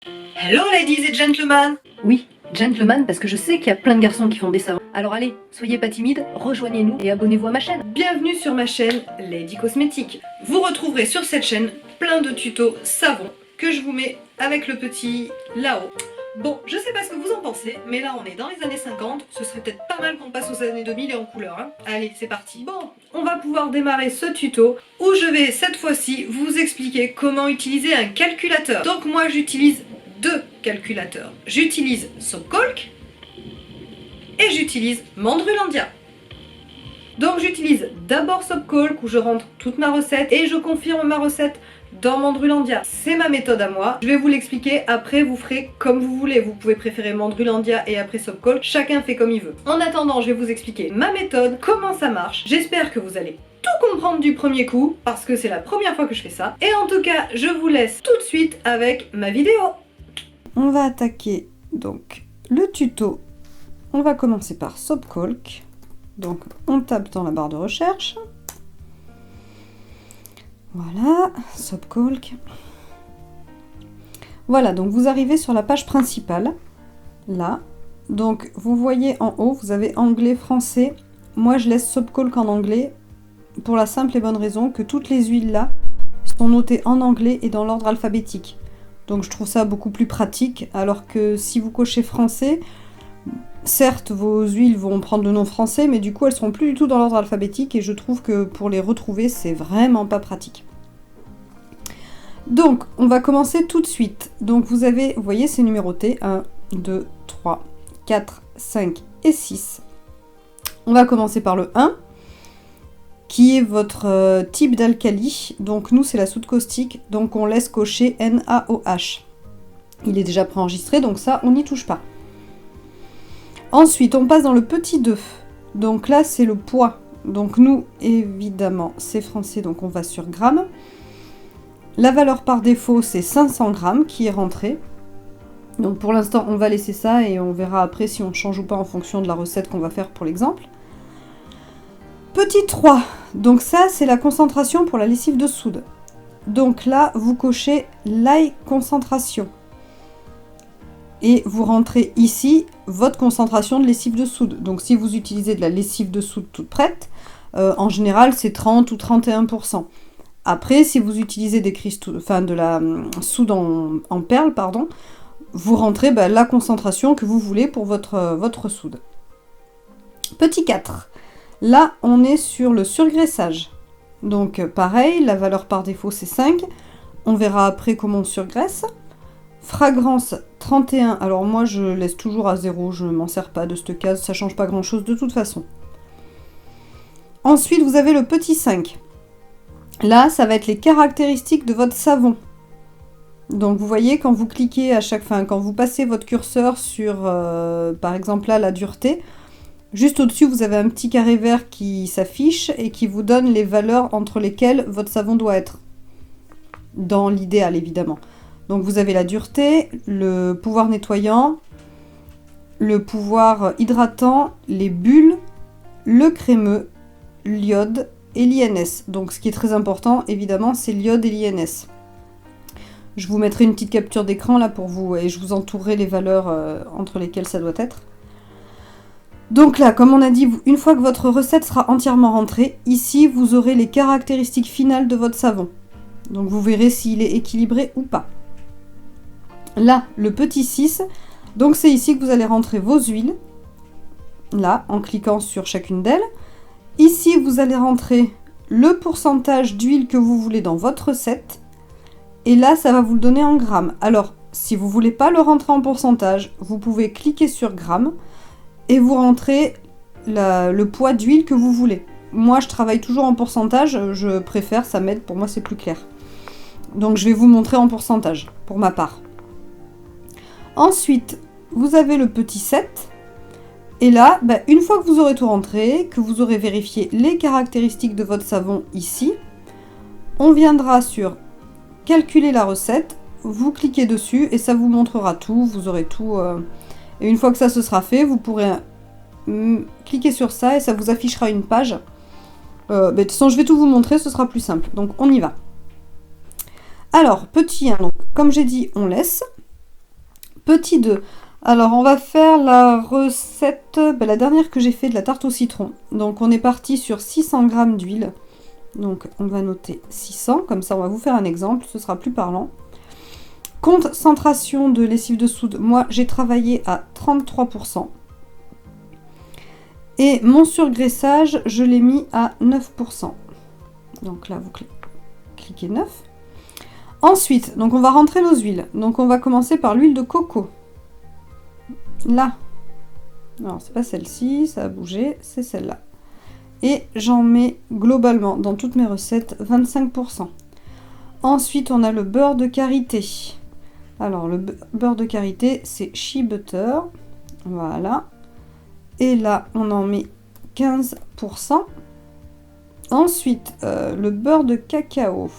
Hello ladies et gentlemen. Oui, gentleman, parce que je sais qu'il y a plein de garçons qui font des savons. Alors allez, soyez pas timides, rejoignez-nous et abonnez-vous à ma chaîne. Bienvenue sur ma chaîne Lady Cosmétique. Vous retrouverez sur cette chaîne plein de tutos savons que je vous mets avec le petit là-haut. Bon, je sais pas ce que vous en pensez, mais là on est dans les années 50, ce serait peut-être pas mal qu'on passe aux années 2000 et en couleur, hein. Allez, c'est parti. Bon, on va pouvoir démarrer ce tuto où je vais cette fois-ci vous expliquer comment utiliser un calculateur. Donc moi j'utilise deux calculateurs. J'utilise SoapCalc et j'utilise Mandrulandia. Donc j'utilise d'abord SoapCalc où je rentre toute ma recette et je confirme ma recette dans Mandrulandia. C'est ma méthode à moi. Je vais vous l'expliquer, après vous ferez comme vous voulez. Vous pouvez préférer Mandrulandia et après SoapCalc. Chacun fait comme il veut. En attendant, je vais vous expliquer ma méthode, comment ça marche. J'espère que vous allez tout comprendre du premier coup parce que c'est la première fois que je fais ça. Et en tout cas, je vous laisse tout de suite avec ma vidéo. On va attaquer donc le tuto. On va commencer par SoapCalc. Donc on tape dans la barre de recherche. Voilà, SoapCalc. Voilà, donc vous arrivez sur la page principale. Là. Donc vous voyez en haut, vous avez anglais, français. Moi je laisse SoapCalc en anglais pour la simple et bonne raison que toutes les huiles là sont notées en anglais et dans l'ordre alphabétique. Donc je trouve ça beaucoup plus pratique, alors que si vous cochez français, certes vos huiles vont prendre le nom français, mais du coup elles seront plus du tout dans l'ordre alphabétique et je trouve que pour les retrouver c'est vraiment pas pratique. Donc on va commencer tout de suite. Donc vous voyez c'est numéroté, 1, 2, 3, 4, 5 et 6. On va commencer par le 1. Qui est votre type d'alcali. Donc nous c'est la soude caustique, donc on laisse cocher NaOH. Il est déjà préenregistré, donc ça on n'y touche pas. Ensuite on passe dans le petit 2. Donc là c'est le poids. Donc nous évidemment c'est français, donc on va sur grammes. La valeur par défaut c'est 500 grammes qui est rentrée. Donc pour l'instant on va laisser ça et on verra après si on change ou pas en fonction de la recette qu'on va faire pour l'exemple. Petit 3, donc ça c'est la concentration pour la lessive de soude. Donc là vous cochez l'high concentration. Et vous rentrez ici votre concentration de lessive de soude. Donc si vous utilisez de la lessive de soude toute prête, en général c'est 30 ou 31%. Après si vous utilisez des cristaux, de la soude en perles, pardon, vous rentrez la concentration que vous voulez pour votre soude. Petit 4. Là, on est sur le surgraissage. Donc, pareil, la valeur par défaut, c'est 5. On verra après comment on surgraisse. Fragrance 31. Alors, moi, je laisse toujours à 0. Je ne m'en sers pas de cette case. Ça ne change pas grand-chose de toute façon. Ensuite, vous avez le petit 5. Là, ça va être les caractéristiques de votre savon. Donc, vous voyez, quand vous cliquez à chaque fin, quand vous passez votre curseur sur, par exemple, là, la dureté, juste au-dessus, vous avez un petit carré vert qui s'affiche et qui vous donne les valeurs entre lesquelles votre savon doit être. Dans l'idéal, évidemment. Donc vous avez la dureté, le pouvoir nettoyant, le pouvoir hydratant, les bulles, le crémeux, l'iode et l'INS. Donc ce qui est très important, évidemment, c'est l'iode et l'INS. Je vous mettrai une petite capture d'écran là pour vous et je vous entourerai les valeurs entre lesquelles ça doit être. Donc là, comme on a dit, une fois que votre recette sera entièrement rentrée, ici vous aurez les caractéristiques finales de votre savon. Donc vous verrez s'il est équilibré ou pas. Là, le petit 6, donc c'est ici que vous allez rentrer vos huiles. Là, en cliquant sur chacune d'elles. Ici, vous allez rentrer le pourcentage d'huile que vous voulez dans votre recette. Et là, ça va vous le donner en grammes. Alors, si vous ne voulez pas le rentrer en pourcentage, vous pouvez cliquer sur grammes. Et vous rentrez le poids d'huile que vous voulez. Moi, je travaille toujours en pourcentage, je préfère, ça m'aide, pour moi c'est plus clair. Donc je vais vous montrer en pourcentage, pour ma part. Ensuite, vous avez le petit 7. Et là, une fois que vous aurez tout rentré, que vous aurez vérifié les caractéristiques de votre savon ici, on viendra sur calculer la recette, vous cliquez dessus et ça vous montrera tout, vous aurez tout... Et une fois que ça se sera fait, vous pourrez cliquer sur ça et ça vous affichera une page. De toute façon, je vais tout vous montrer, ce sera plus simple. Donc, on y va. Alors, petit 1, donc, comme j'ai dit, on laisse. Petit 2. Alors, on va faire la recette, la dernière que j'ai fait de la tarte au citron. Donc, on est parti sur 600 g d'huile. Donc, on va noter 600. Comme ça, on va vous faire un exemple. Ce sera plus parlant. Concentration de lessive de soude. Moi, j'ai travaillé à 33%. Et mon surgraissage, je l'ai mis à 9%. Donc là, vous cliquez 9. Ensuite, donc on va rentrer nos huiles. Donc on va commencer par l'huile de coco. Là. Alors, c'est pas celle-ci, ça a bougé, c'est celle-là. Et j'en mets globalement, dans toutes mes recettes, 25%. Ensuite, on a le beurre de karité. Alors, le beurre de karité, c'est Shea Butter. Voilà. Et là, on en met 15%. Ensuite, le beurre de cacao.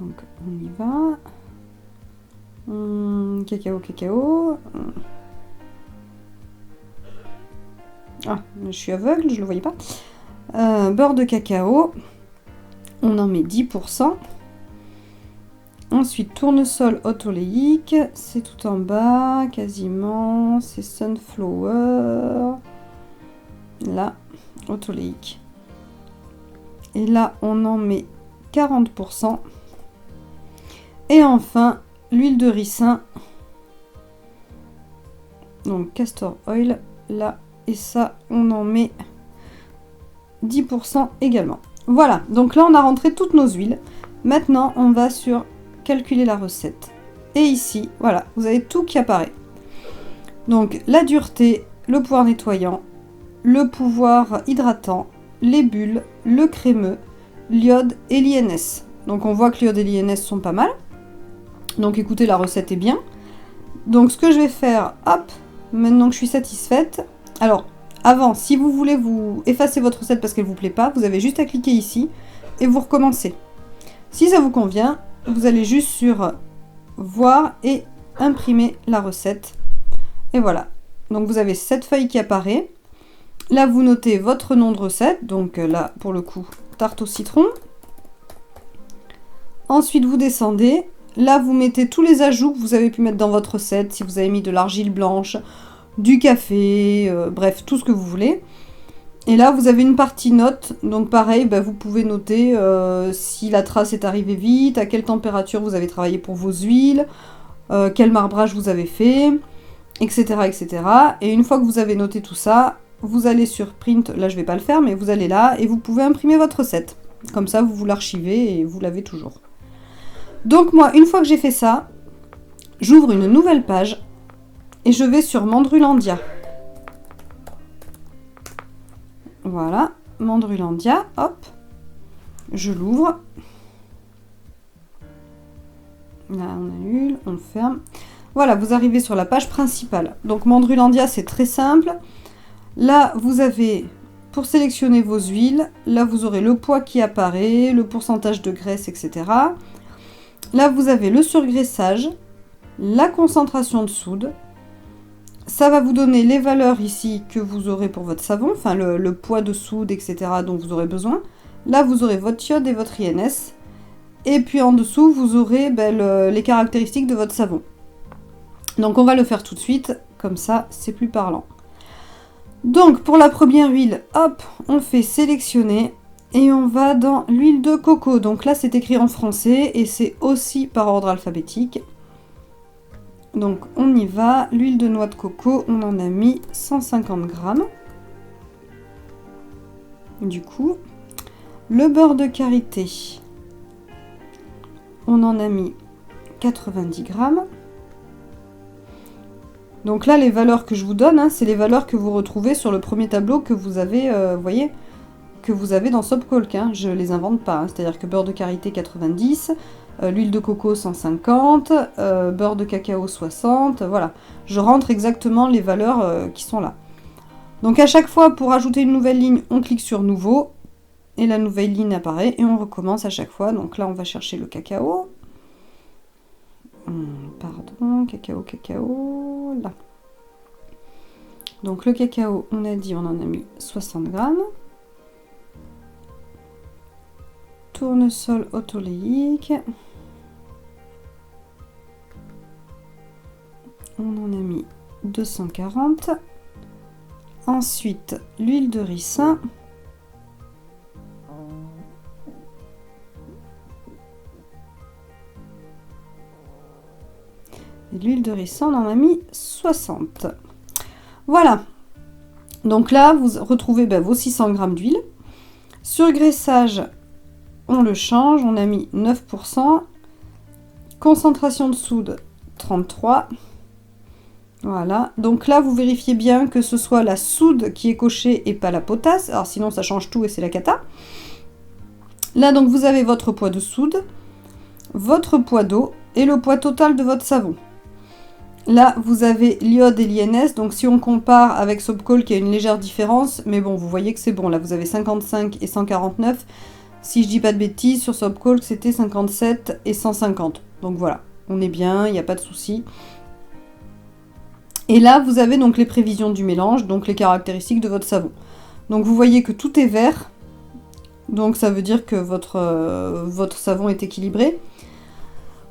Donc, on y va. Cacao. Ah, je suis aveugle, je ne le voyais pas. Beurre de cacao. On en met 10%. Ensuite, tournesol oléique. C'est tout en bas, quasiment. C'est sunflower. Là, oléique. Et là, on en met 40%. Et enfin, l'huile de ricin. Donc, castor oil. Là, et ça, on en met 10% également. Voilà, donc là, on a rentré toutes nos huiles. Maintenant, on va sur calculer la recette. Et ici, voilà, vous avez tout qui apparaît. Donc, la dureté, le pouvoir nettoyant, le pouvoir hydratant, les bulles, le crémeux, l'iode et l'INS. Donc, on voit que l'iode et l'INS sont pas mal. Donc, écoutez, la recette est bien. Donc, ce que je vais faire, hop, maintenant que je suis satisfaite. Alors, avant, si vous voulez vous effacer votre recette parce qu'elle ne vous plaît pas, vous avez juste à cliquer ici et vous recommencez. Si ça vous convient, vous allez juste sur voir et imprimer la recette. Et voilà. Donc vous avez cette feuille qui apparaît. Là, vous notez votre nom de recette. Donc là, pour le coup, tarte au citron. Ensuite, vous descendez. Là, vous mettez tous les ajouts que vous avez pu mettre dans votre recette. Si vous avez mis de l'argile blanche, du café, bref, tout ce que vous voulez. Et là, vous avez une partie notes. Donc pareil, vous pouvez noter si la trace est arrivée vite, à quelle température vous avez travaillé pour vos huiles, quel marbrage vous avez fait, etc., etc. Et une fois que vous avez noté tout ça, vous allez sur Print. Là, je ne vais pas le faire, mais vous allez là et vous pouvez imprimer votre recette. Comme ça, vous l'archivez et vous l'avez toujours. Donc moi, une fois que j'ai fait ça, j'ouvre une nouvelle page et je vais sur Mandrulandia. Voilà, Mandrulandia, hop, je l'ouvre. Là, on annule, on le ferme. Voilà, vous arrivez sur la page principale. Donc, Mandrulandia, c'est très simple. Là, vous avez, pour sélectionner vos huiles, là, vous aurez le poids qui apparaît, le pourcentage de graisse, etc. Là, vous avez le surgraissage, la concentration de soude. Ça va vous donner les valeurs ici que vous aurez pour votre savon, enfin le poids de soude, etc. dont vous aurez besoin. Là, vous aurez votre iode et votre INS. Et puis en dessous, vous aurez les caractéristiques de votre savon. Donc on va le faire tout de suite, comme ça c'est plus parlant. Donc pour la première huile, hop, on fait sélectionner et on va dans l'huile de coco. Donc là c'est écrit en français et c'est aussi par ordre alphabétique. Donc on y va, l'huile de noix de coco, on en a mis 150 grammes. Du coup, le beurre de karité, on en a mis 90 grammes. Donc là, les valeurs que je vous donne, c'est les valeurs que vous retrouvez sur le premier tableau que vous avez, voyez, que vous avez dans SoapCalc. Je ne les invente pas, c'est-à-dire que beurre de karité 90, l'huile de coco 150, beurre de cacao 60, voilà. Je rentre exactement les valeurs qui sont là. Donc à chaque fois, pour ajouter une nouvelle ligne, on clique sur Nouveau, et la nouvelle ligne apparaît, et on recommence à chaque fois. Donc là, on va chercher le cacao. Pardon, cacao, là. Donc le cacao, on a dit, on en a mis 60 grammes. Tournesol oléique. on en a mis 240. Ensuite, l'huile de ricin. Et l'huile de ricin, on en a mis 60. Voilà. Donc là, vous retrouvez vos 600 g d'huile. Surgraissage, on le change, on a mis 9%. Concentration de soude, 33. Voilà. Donc là, vous vérifiez bien que ce soit la soude qui est cochée et pas la potasse. Alors sinon, ça change tout et c'est la cata. Là, donc, vous avez votre poids de soude, votre poids d'eau et le poids total de votre savon. Là, vous avez l'iode et l'INS, donc si on compare avec Soapcolk, il y a une légère différence, mais bon, vous voyez que c'est bon. Là, vous avez 55 et 149. Si je dis pas de bêtises, sur Soapcolk, c'était 57 et 150. Donc voilà, on est bien, il n'y a pas de souci. Et là, vous avez donc les prévisions du mélange, donc les caractéristiques de votre savon. Donc vous voyez que tout est vert, donc ça veut dire que votre savon est équilibré.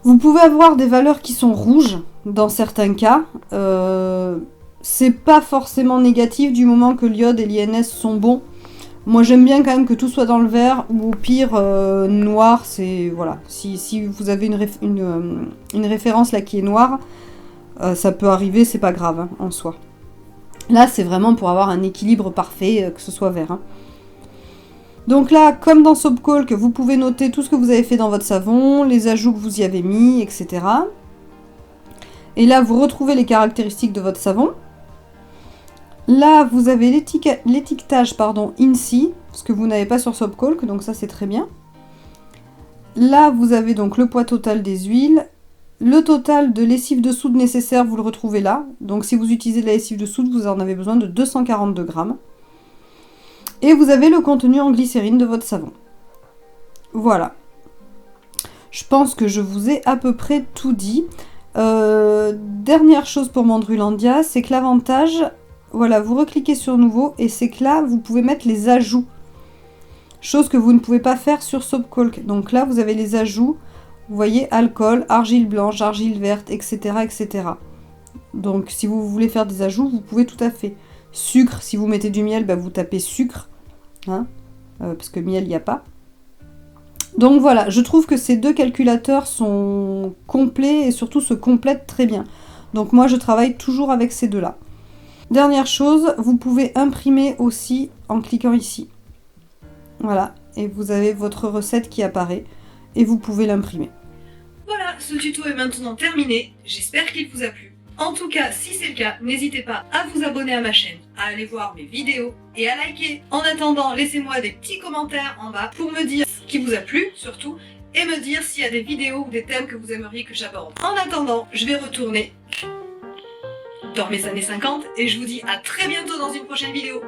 Vous pouvez avoir des valeurs qui sont rouges dans certains cas. C'est pas forcément négatif du moment que l'iode et l'INS sont bons. Moi j'aime bien quand même que tout soit dans le vert ou au pire noir. C'est voilà. Si vous avez une référence là qui est noire, ça peut arriver, c'est pas grave hein, en soi. Là c'est vraiment pour avoir un équilibre parfait, que ce soit vert. Hein. Donc là, comme dans Soapcolk, vous pouvez noter tout ce que vous avez fait dans votre savon, les ajouts que vous y avez mis, etc. Et là, vous retrouvez les caractéristiques de votre savon. Là, vous avez l'étiquetage INSI, ce que vous n'avez pas sur Soapcolk, donc ça c'est très bien. Là, vous avez donc le poids total des huiles. Le total de lessive de soude nécessaire, vous le retrouvez là. Donc si vous utilisez de la lessive de soude, vous en avez besoin de 242 grammes. Et vous avez le contenu en glycérine de votre savon. Voilà. Je pense que je vous ai à peu près tout dit. Dernière chose pour Mandrulandia, c'est que l'avantage, voilà, vous recliquez sur nouveau et c'est que là, vous pouvez mettre les ajouts. Chose que vous ne pouvez pas faire sur Soapcolk. Donc là, vous avez les ajouts. Vous voyez, alcool, argile blanche, argile verte, etc., etc. Donc si vous voulez faire des ajouts, vous pouvez tout à fait. Sucre, si vous mettez du miel, vous tapez sucre. Hein, parce que miel, il n'y a pas. Donc voilà, je trouve que ces deux calculateurs sont complets et surtout se complètent très bien. Donc moi, je travaille toujours avec ces deux-là. Dernière chose, vous pouvez imprimer aussi en cliquant ici. Voilà, et vous avez votre recette qui apparaît et vous pouvez l'imprimer. Voilà, ce tuto est maintenant terminé. J'espère qu'il vous a plu. En tout cas, si c'est le cas, n'hésitez pas à vous abonner à ma chaîne, à aller voir mes vidéos et à liker. En attendant, laissez-moi des petits commentaires en bas pour me dire ce qui vous a plu, surtout, et me dire s'il y a des vidéos ou des thèmes que vous aimeriez que j'aborde. En attendant, je vais retourner dans mes années 50 et je vous dis à très bientôt dans une prochaine vidéo.